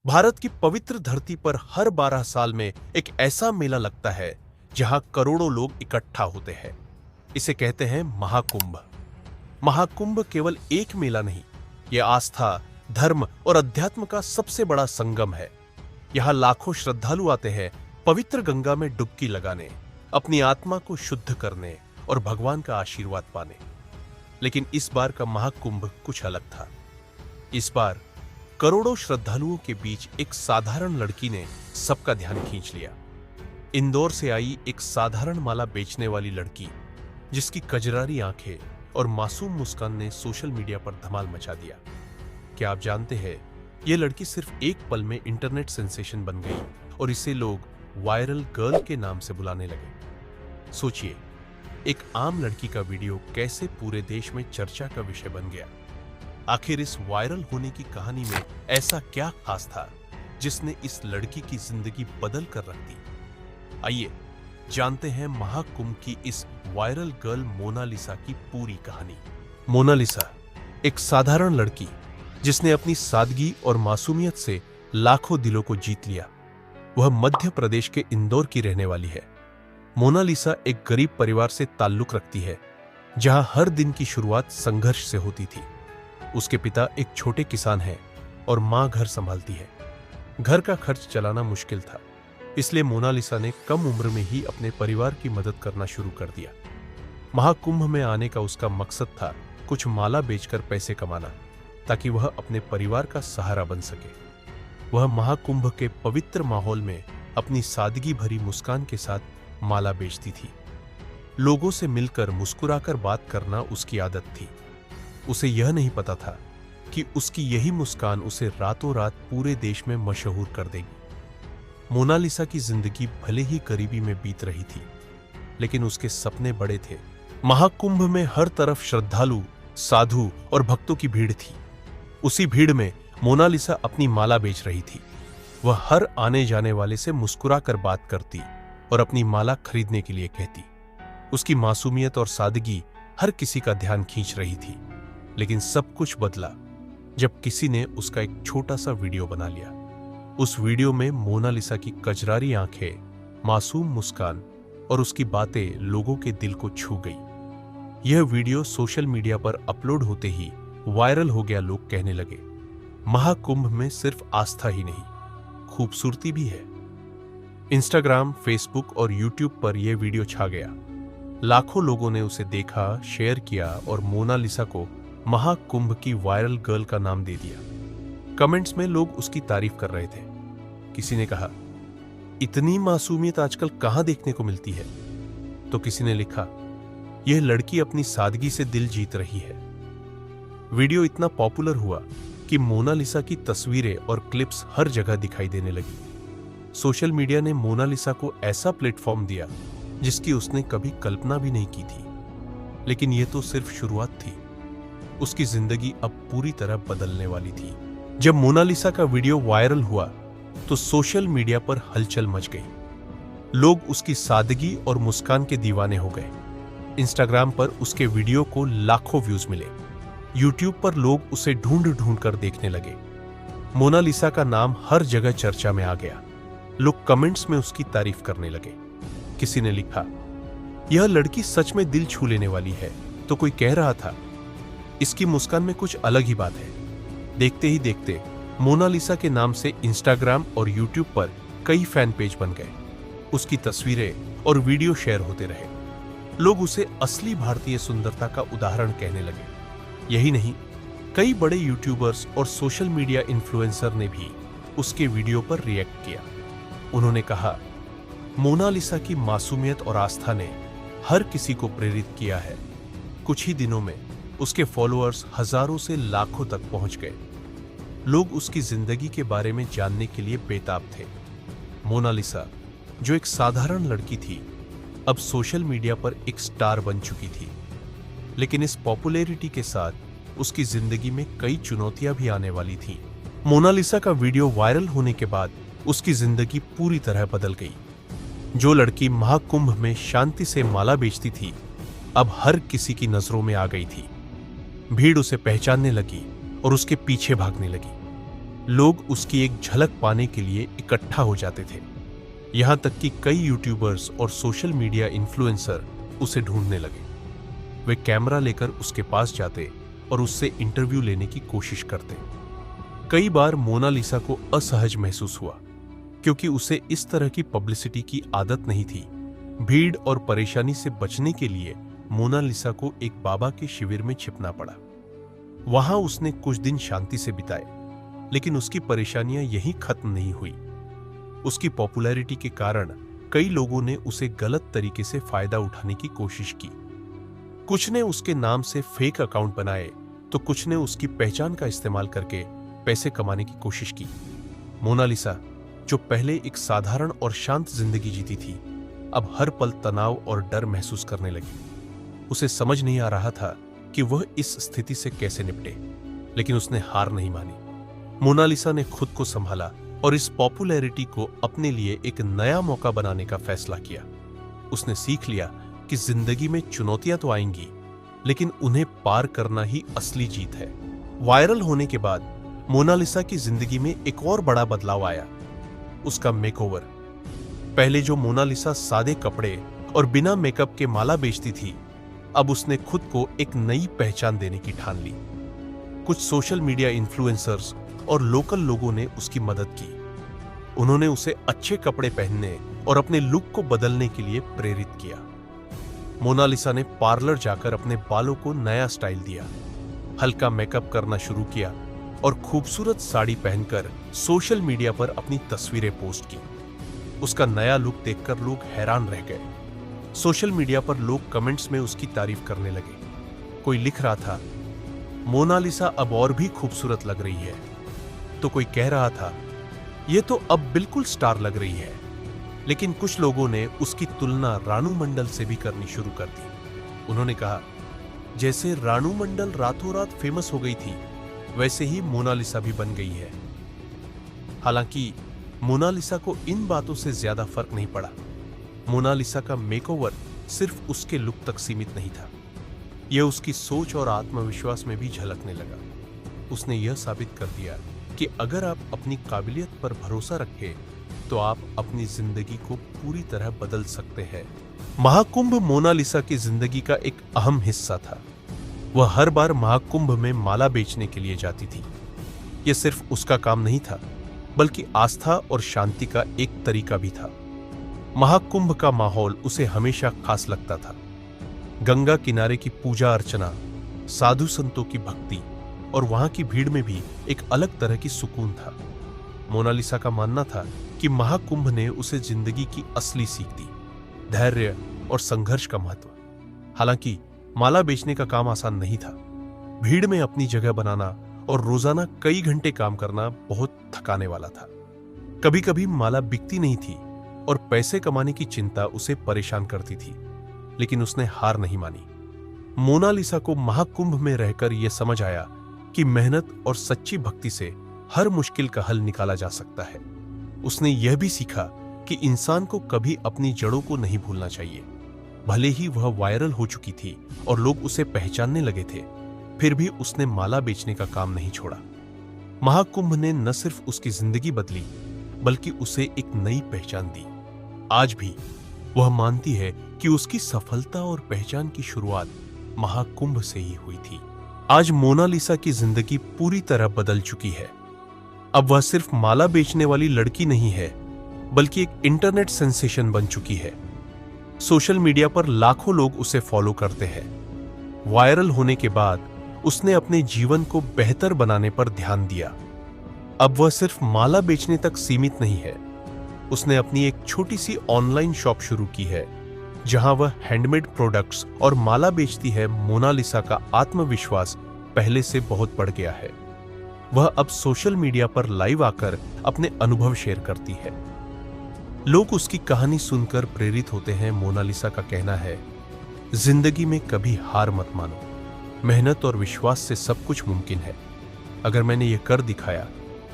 भारत की पवित्र धरती पर हर 12 साल में एक ऐसा मेला लगता है जहां करोड़ों लोग इकट्ठा होते हैं। इसे कहते हैं महाकुंभ। महाकुंभ केवल एक मेला नहीं, यह आस्था, धर्म और अध्यात्म का सबसे बड़ा संगम है। यहां लाखों श्रद्धालु आते हैं पवित्र गंगा में डुबकी लगाने, अपनी आत्मा को शुद्ध करने और भगवान का आशीर्वाद पाने। लेकिन इस बार का महाकुंभ कुछ अलग था। इस बार करोड़ों श्रद्धालुओं के बीच एक साधारण लड़की ने सबका ध्यान खींच लिया। इंदौर से आई एक साधारण माला बेचने वाली लड़की, जिसकी कजरारी आंखें और मासूम मुस्कान ने सोशल मीडिया पर धमाल मचा दिया। क्या आप जानते हैं, यह लड़की सिर्फ एक पल में इंटरनेट सेंसेशन बन गई और इसे लोग वायरल गर्ल के नाम से बुलाने लगे। सोचिए, एक आम लड़की का वीडियो कैसे पूरे देश में चर्चा का विषय बन गया। आखिर इस वायरल होने की कहानी में ऐसा क्या खास था जिसने इस लड़की की जिंदगी बदल कर रख दी? आइए जानते हैं महाकुंभ की इस वायरल गर्ल मोनालिसा की पूरी कहानी। मोनालिसा एक साधारण लड़की जिसने अपनी सादगी और मासूमियत से लाखों दिलों को जीत लिया। वह मध्य प्रदेश के इंदौर की रहने वाली है। मोनालिसा एक गरीब परिवार से ताल्लुक रखती है, जहां हर दिन की शुरुआत संघर्ष से होती थी। उसके पिता एक छोटे किसान हैं और मां घर संभालती है। घर का खर्च चलाना मुश्किल था, इसलिए मोनालिसा ने कम उम्र में ही अपने परिवार की मदद करना शुरू कर दिया। महाकुंभ में आने का उसका मकसद था कुछ माला बेचकर पैसे कमाना, ताकि वह अपने परिवार का सहारा बन सके। वह महाकुंभ के पवित्र माहौल में अपनी सादगी भरी मुस्कान के साथ माला बेचती थी। लोगों से मिलकर मुस्कुराकर बात करना उसकी आदत थी। उसे यह नहीं पता था कि उसकी यही मुस्कान उसे रातों रात पूरे देश में मशहूर कर देगी। मोनालिसा की जिंदगी भले ही गरीबी में बीत रही थी, लेकिन उसके सपने बड़े थे। महाकुंभ में हर तरफ श्रद्धालु, साधु और भक्तों की भीड़ थी। उसी भीड़ में मोनालिसा अपनी माला बेच रही थी। वह हर आने जाने वाले से मुस्कुराकर बात करती और अपनी माला खरीदने के लिए कहती। उसकी मासूमियत और सादगी हर किसी का ध्यान खींच रही थी। लेकिन सब कुछ बदला जब किसी ने उसका एक छोटा सा वीडियो बना लिया। उस वीडियो में मोनालिसा की कजरारी आंखें, मासूम मुस्कान और उसकी बातें लोगों के दिल को छू गई। यह वीडियो सोशल मीडिया पर अपलोड होते ही वायरल हो गया। लोग कहने लगे, महाकुंभ में सिर्फ आस्था ही नहीं, खूबसूरती भी है। इंस्टाग्राम, फेसबुक और यूट्यूब पर यह वीडियो छा गया। लाखों लोगों ने उसे देखा, शेयर किया और मोनालिसा को महाकुंभ की वायरल गर्ल का नाम दे दिया। कमेंट्स में लोग उसकी तारीफ कर रहे थे। किसी ने कहा, इतनी मासूमियत आजकल कहां देखने को मिलती है? तो किसी ने लिखा, यह लड़की अपनी सादगी से दिल जीत रही है। वीडियो इतना पॉपुलर हुआ कि मोनालिसा की तस्वीरें और क्लिप्स हर जगह दिखाई देने लगी। सोशल मीडिया ने मोनालिसा को ऐसा प्लेटफॉर्म दिया जिसकी उसने कभी कल्पना भी नहीं की थी। लेकिन यह तो सिर्फ शुरुआत थी। उसकी जिंदगी अब पूरी तरह बदलने वाली थी। जब मोनालिसा का वीडियो वायरल हुआ तो सोशल मीडिया पर हलचल मच गई। लोग उसकी सादगी और मुस्कान के दीवाने हो गए। इंस्टाग्राम पर उसके वीडियो को लाखों व्यूज मिले। यूट्यूब पर लोग उसे ढूंढ ढूंढ कर देखने लगे। मोनालिसा का नाम हर जगह चर्चा में आ गया। लोग कमेंट्स में उसकी तारीफ करने लगे। किसी ने लिखा, यह लड़की सच में दिल छू लेने वाली है। तो कोई कह रहा था, इसकी मुस्कान में कुछ अलग ही बात है। देखते ही देखते मोनालिसा के नाम से इंस्टाग्राम और यूट्यूब पर कई फैन पेज बन गए। उसकी तस्वीरें और वीडियो शेयर होते रहे। लोग उसे असली भारतीय सुंदरता का उदाहरण कहने लगे। यही नहीं, कई बड़े यूट्यूबर्स और सोशल मीडिया इन्फ्लुएंसर ने भी उसके वीडियो पर रिएक्ट किया। उन्होंने कहा, मोनालिसा की मासूमियत और आस्था ने हर किसी को प्रेरित किया है। कुछ ही दिनों में उसके फॉलोअर्स हजारों से लाखों तक पहुंच गए। लोग उसकी जिंदगी के बारे में जानने के लिए बेताब थे। मोनालिसा, जो एक साधारण लड़की थी, अब सोशल मीडिया पर एक स्टार बन चुकी थी। लेकिन इस पॉपुलैरिटी के साथ उसकी जिंदगी में कई चुनौतियां भी आने वाली थीं। मोनालिसा का वीडियो वायरल होने के बाद उसकी जिंदगी पूरी तरह बदल गई। जो लड़की महाकुंभ में शांति से माला बेचती थी, अब हर किसी की नजरों में आ गई थी। भीड़ उसे पहचानने लगी और उसके पीछे भागने लगी। लोग उसकी एक झलक पाने के लिए इकट्ठा हो जाते थे। यहां तक कि कई यूट्यूबर्स और सोशल मीडिया इन्फ्लुएंसर उसे ढूंढने लगे। वे कैमरा लेकर उसके पास जाते और उससे इंटरव्यू लेने की कोशिश करते। कई बार मोनालिसा को असहज महसूस हुआ, क्योंकि उसे इस तरह की पब्लिसिटी की आदत नहीं थी। भीड़ और परेशानी से बचने के लिए मोनालिसा को एक बाबा के शिविर में छिपना पड़ा। वहां उसने कुछ दिन शांति से बिताए, लेकिन उसकी परेशानियां यहीं खत्म नहीं हुई। उसकी पॉपुलैरिटी के कारण कई लोगों ने उसे गलत तरीके से फायदा उठाने की कोशिश की। कुछ ने उसके नाम से फेक अकाउंट बनाए, तो कुछ ने उसकी पहचान का इस्तेमाल करके पैसे कमाने की कोशिश की। मोनालिसा, जो पहले एक साधारण और शांत जिंदगी जीती थी, अब हर पल तनाव और डर महसूस करने लगी। उसे समझ नहीं आ रहा था कि वह इस स्थिति से कैसे निपटे, लेकिन उसने हार नहीं मानी। मोनालिसा ने खुद को संभाला और इस पॉपुलैरिटी को अपने लिए एक नया मौका बनाने का फैसला किया। उसने सीख लिया कि जिंदगी में चुनौतियां तो आएंगी, लेकिन उन्हें पार करना ही असली जीत है। वायरल होने के बाद मोनालिसा की जिंदगी में एक और बड़ा बदलाव आया, उसका मेकओवर। पहले जो मोनालिसा सादे कपड़े और बिना मेकअप के माला बेचती थी, अब उसने खुद को एक नई पहचान देने की ठान ली। कुछ सोशल मीडिया इन्फ्लुएंसर्स और लोकल लोगों ने उसकी मदद की। उन्होंने उसे अच्छे कपड़े पहनने और अपने लुक को बदलने के लिए प्रेरित किया। मोनालिसा ने पार्लर जाकर अपने बालों को नया स्टाइल दिया, हल्का मेकअप करना शुरू किया और खूबसूरत साड़ी पहनकर सोशल मीडिया पर अपनी तस्वीरें पोस्ट की। उसका नया लुक देखकर लोग हैरान रह गए। सोशल मीडिया पर लोग कमेंट्स में उसकी तारीफ करने लगे। कोई लिख रहा था, मोनालिसा अब और भी खूबसूरत लग रही है, तो कोई कह रहा था, यह तो अब बिल्कुल स्टार लग रही है। लेकिन कुछ लोगों ने उसकी तुलना रानू मंडल से भी करनी शुरू कर दी। उन्होंने कहा, जैसे रानू मंडल रातों रात फेमस हो गई थी, वैसे ही मोनालिसा भी बन गई है। हालांकि मोनालिसा को इन बातों से ज्यादा फर्क नहीं पड़ा। मोनालिसा का मेकओवर सिर्फ उसके लुक तक सीमित नहीं था, यह उसकी सोच और आत्मविश्वास में भी झलकने लगा। उसने यह साबित कर दिया कि अगर आप अपनी काबिलियत पर भरोसा रखें, तो आप अपनी जिंदगी को पूरी तरह बदल सकते हैं। महाकुंभ मोनालिसा की जिंदगी का एक अहम हिस्सा था। वह हर बार महाकुंभ में माला बेचने के लिए जाती थी। यह सिर्फ उसका काम नहीं था, बल्कि आस्था और शांति का एक तरीका भी था। महाकुंभ का माहौल उसे हमेशा खास लगता था। गंगा किनारे की पूजा अर्चना, साधु संतों की भक्ति और वहां की भीड़ में भी एक अलग तरह की सुकून था। मोनालिसा का मानना था कि महाकुंभ ने उसे जिंदगी की असली सीख दी, धैर्य और संघर्ष का महत्व। हालांकि माला बेचने का काम आसान नहीं था। भीड़ में अपनी जगह बनाना और रोजाना कई घंटे काम करना बहुत थकाने वाला था। कभी कभी माला बिकती नहीं थी और पैसे कमाने की चिंता उसे परेशान करती थी, लेकिन उसने हार नहीं मानी। मोनालिसा को महाकुंभ में रहकर यह समझ आया कि मेहनत और सच्ची भक्ति से हर मुश्किल का हल निकाला जा सकता है। उसने यह भी सीखा कि इंसान को कभी अपनी जड़ों को नहीं भूलना चाहिए। भले ही वह वायरल हो चुकी थी और लोग उसे पहचानने लगे थे, फिर भी उसने माला बेचने का काम नहीं छोड़ा। महाकुंभ ने न सिर्फ उसकी जिंदगी बदली, बल्कि उसे एक नई पहचान दी। आज भी वह मानती है कि उसकी सफलता और पहचान की शुरुआत महाकुंभ से ही हुई थी। आज मोनालिसा की जिंदगी पूरी तरह बदल चुकी है। अब वह सिर्फ माला बेचने वाली लड़की नहीं है, बल्कि एक इंटरनेट सेंसेशन बन चुकी है। सोशल मीडिया पर लाखों लोग उसे फॉलो करते हैं। वायरल होने के बाद उसने अपने जीवन को बेहतर बनाने पर ध्यान दिया। अब वह सिर्फ माला बेचने तक सीमित नहीं है। उसने अपनी एक छोटी सी ऑनलाइन शॉप शुरू की है, जहां वह हैंडमेड प्रोडक्ट्स और माला बेचती है। मोनालिसा का आत्मविश्वास पहले से बहुत बढ़ गया है। वह अब सोशल मीडिया पर लाइव आकर अपने अनुभव शेयर करती है। लोग उसकी कहानी सुनकर प्रेरित होते हैं। मोनालिसा का कहना है, जिंदगी में कभी हार मत मानो, मेहनत और विश्वास से सब कुछ मुमकिन है। अगर मैंने ये कर दिखाया,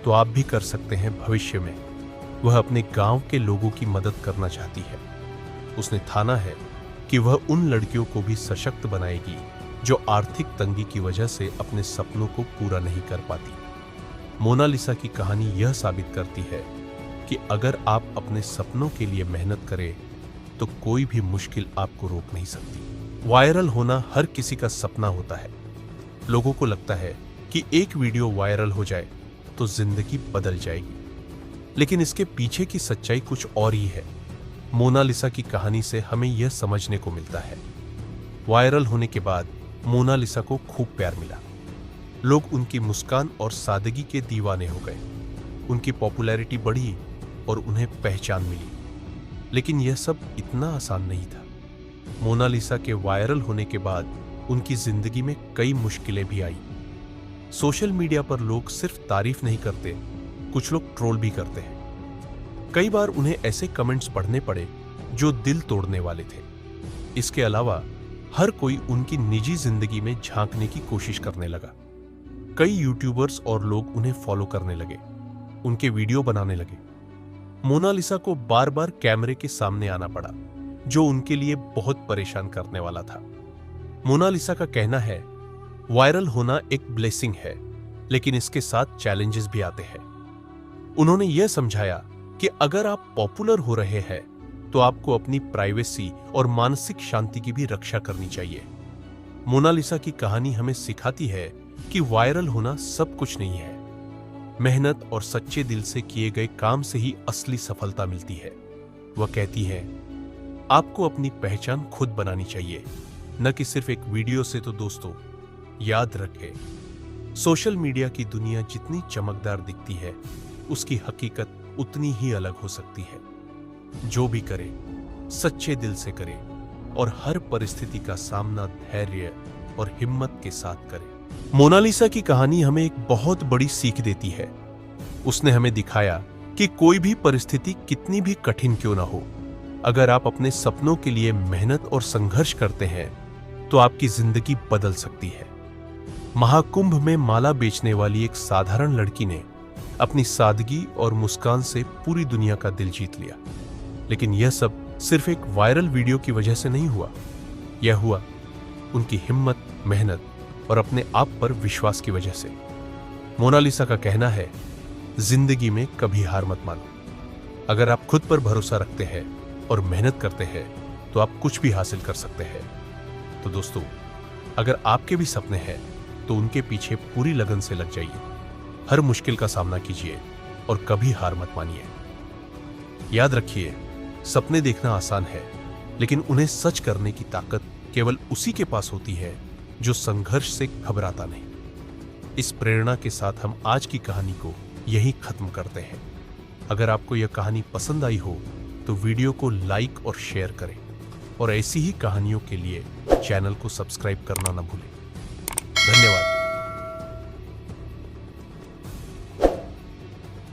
तो आप भी कर सकते हैं भविष्य में। वह अपने गांव के लोगों की मदद करना चाहती है। उसने ठाना है कि वह उन लड़कियों को भी सशक्त बनाएगी जो आर्थिक तंगी की वजह से अपने सपनों को पूरा नहीं कर पाती। मोनालिसा की कहानी यह साबित करती है कि अगर आप अपने सपनों के लिए मेहनत करें तो कोई भी मुश्किल आपको रोक नहीं सकती। वायरल होना हर किसी का सपना होता है। लोगों को लगता है कि एक वीडियो वायरल हो जाए तो जिंदगी बदल जाएगी, लेकिन इसके पीछे की सच्चाई कुछ और ही है। मोनालिसा की कहानी से हमें यह समझने को मिलता है, वायरल होने के बाद मोनालिसा को खूब प्यार मिला। लोग उनकी मुस्कान और सादगी के दीवाने हो गए। उनकी पॉपुलैरिटी बढ़ी और उन्हें पहचान मिली। लेकिन यह सब इतना आसान नहीं था। मोनालिसा के वायरल होने के बाद उनकी जिंदगी में कई मुश्किलें भी आई। सोशल मीडिया पर लोग सिर्फ तारीफ नहीं करते, कुछ लोग ट्रोल भी करते हैं। कई बार उन्हें ऐसे कमेंट्स पढ़ने पड़े जो दिल तोड़ने वाले थे। इसके अलावा हर कोई उनकी निजी जिंदगी में झांकने की कोशिश करने लगा। कई यूट्यूबर्स और लोग उन्हें फॉलो करने लगे, उनके वीडियो बनाने लगे। मोनालिसा को बार बार कैमरे के सामने आना पड़ा, जो उनके लिए बहुत परेशान करने वाला था। मोनालिसा का कहना है, वायरल होना एक ब्लेसिंग है, लेकिन इसके साथ चैलेंजेस भी आते हैं। उन्होंने यह समझाया कि अगर आप पॉपुलर हो रहे हैं तो आपको अपनी प्राइवेसी और मानसिक शांति की भी रक्षा करनी चाहिए। मोनालिसा की कहानी हमें सिखाती है कि वायरल होना सब कुछ नहीं है। मेहनत और सच्चे दिल से किए गए काम से ही असली सफलता मिलती है। वह कहती है, आपको अपनी पहचान खुद बनानी चाहिए, न कि सिर्फ एक वीडियो से। तो दोस्तों, याद रखें, सोशल मीडिया की दुनिया जितनी चमकदार दिखती है, उसकी हकीकत उतनी ही अलग हो सकती है। जो भी करें, सच्चे दिल से करें और हर परिस्थिति का सामना धैर्य और हिम्मत के साथ करें। मोनालिसा की कहानी हमें एक बहुत बड़ी सीख देती है। उसने हमें दिखाया कि कोई भी परिस्थिति कितनी भी कठिन क्यों ना हो, अगर आप अपने सपनों के लिए मेहनत और संघर्ष करते हैं तो आपकी जिंदगी बदल सकती है। महाकुंभ में माला बेचने वाली एक साधारण लड़की ने अपनी सादगी और मुस्कान से पूरी दुनिया का दिल जीत लिया। लेकिन यह सब सिर्फ एक वायरल वीडियो की वजह से नहीं हुआ। यह हुआ उनकी हिम्मत, मेहनत और अपने आप पर विश्वास की वजह से। मोनालिसा का कहना है, जिंदगी में कभी हार मत मानो। अगर आप खुद पर भरोसा रखते हैं और मेहनत करते हैं तो आप कुछ भी हासिल कर सकते हैं। तो दोस्तों, अगर आपके भी सपने हैं तो उनके पीछे पूरी लगन से लग जाइए। हर मुश्किल का सामना कीजिए और कभी हार मत मानिए। याद रखिए, सपने देखना आसान है, लेकिन उन्हें सच करने की ताकत केवल उसी के पास होती है जो संघर्ष से घबराता नहीं। इस प्रेरणा के साथ हम आज की कहानी को यहीं खत्म करते हैं। अगर आपको यह कहानी पसंद आई हो तो वीडियो को लाइक और शेयर करें और ऐसी ही कहानियों के लिए चैनल को सब्सक्राइब करना न भूलें। धन्यवाद।